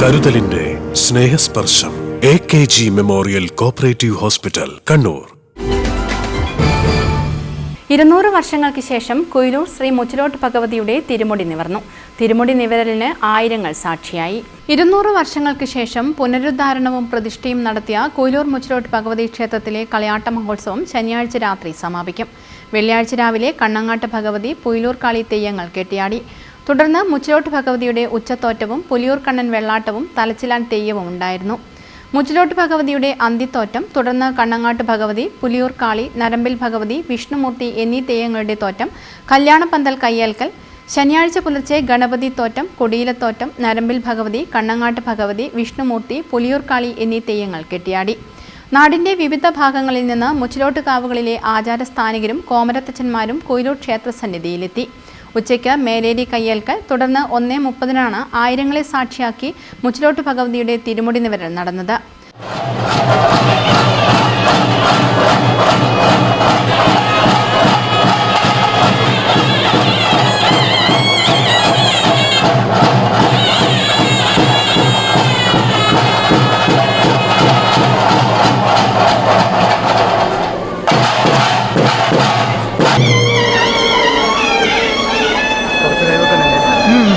കരുതലിന്റെ സ്നേഹസ്പർശം AKG memorial cooperative hospital, Kannur. 200 വർഷങ്ങൾക്ക് ശേഷം കുയിലൂർ ശ്രീ മുച്ചിലോട്ട് ഭഗവതിയുടെ തിരുമുടി നിവർന്നു. തിരുമുടി നിവരലിന് ആയിരങ്ങൾ സാക്ഷിയായി. 200 വർഷങ്ങൾക്ക് ശേഷം പുനരുദ്ധാരണവും പ്രതിഷ്ഠയും നടത്തിയ കുയിലൂർ മുച്ചിലോട്ട് ഭഗവതി ക്ഷേത്രത്തിലെ കളിയാട്ട മഹോത്സവം ശനിയാഴ്ച രാത്രി സമാപിക്കും. വെള്ളിയാഴ്ച രാവിലെ കണ്ണങ്ങാട്ട് ഭഗവതി പുയിലൂർ കാളി തെയ്യങ്ങൾ കെട്ടിയാടി. തുടർന്ന് മുച്ചിലോട്ട് ഭഗവതിയുടെ ഉച്ചത്തോറ്റവും പുലിയൂർ കണ്ണൻ വെള്ളാട്ടവും തലച്ചിലാൻ തെയ്യവും ഉണ്ടായിരുന്നു. മുച്ചിലോട്ട് ഭഗവതിയുടെ അന്തിത്തോറ്റം, തുടർന്ന് കണ്ണങ്ങാട്ട് ഭഗവതി, പുലിയൂർ കാളി, നരമ്പിൽ ഭഗവതി, വിഷ്ണുമൂർത്തി എന്നീ തെയ്യങ്ങളുടെ തോറ്റം, കല്യാണപ്പന്തൽ കയ്യേൽക്കൽ, ശനിയാഴ്ച പുലർച്ചെ ഗണപതി തോറ്റം, കൊടിയിലത്തോറ്റം, നരമ്പിൽ ഭഗവതി, കണ്ണങ്ങാട്ട് ഭഗവതി, വിഷ്ണുമൂർത്തി, പുലിയൂർ കാളി എന്നീ തെയ്യങ്ങൾ കെട്ടിയാടി. നാടിന്റെ വിവിധ ഭാഗങ്ങളിൽ നിന്ന് മുച്ചിലോട്ട് കാവുകളിലെ ആചാരസ്ഥാനികരും കോമരത്തച്ഛന്മാരും കുയിലൂർ ക്ഷേത്രസന്നിധിയിലെത്തി. ഉച്ചയ്ക്ക് മേലേരി കയ്യേൽക്കൽ, തുടർന്ന് 1:30 ആയിരങ്ങളെ സാക്ഷിയാക്കി മുച്ചിലോട്ട് ഭഗവതിയുടെ തിരുമുടി നിവരൽ നടന്നത്.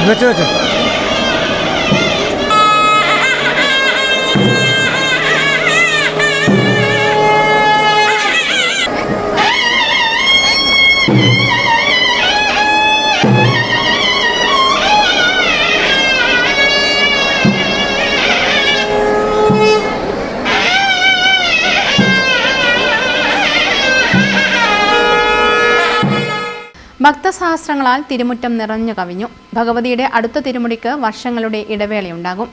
വെച്ച് ഭക്തസഹസ്രങ്ങളാൽ തിരുമുറ്റം നിറഞ്ഞു കവിഞ്ഞു. ഭഗവതിയുടെ അടുത്ത തിരുമുടിക്ക് വർഷങ്ങളുടെ ഇടവേളയുണ്ടാകും.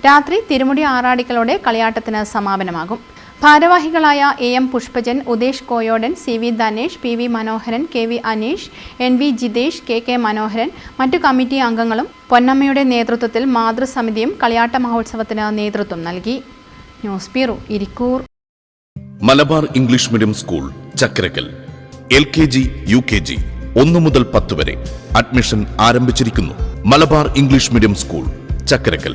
രാത്രി തിരുമുടി ആറാടികളോടെ കളിയാട്ടത്തിന് സമാപനമാകും. ഭാരവാഹികളായ AM Pushpajan, Udesh Koyodan, CV Dhanesh, PV Manoharan, KV Aneesh, NV Jithesh, KK മനോഹരൻ, മറ്റു കമ്മിറ്റി അംഗങ്ങളും പൊന്നമ്മയുടെ നേതൃത്വത്തിൽ മാതൃസമിതിയും കളിയാട്ട മഹോത്സവത്തിന് നേതൃത്വം നൽകി. News bureau, Irikkur. Malabar English medium school, Chakkarakkal. LKG, UKG 1 മുതൽ 10 വരെ അഡ്മിഷൻ ആരംഭിച്ചിരിക്കുന്നു. Malabar English medium school, Chakkarakkal.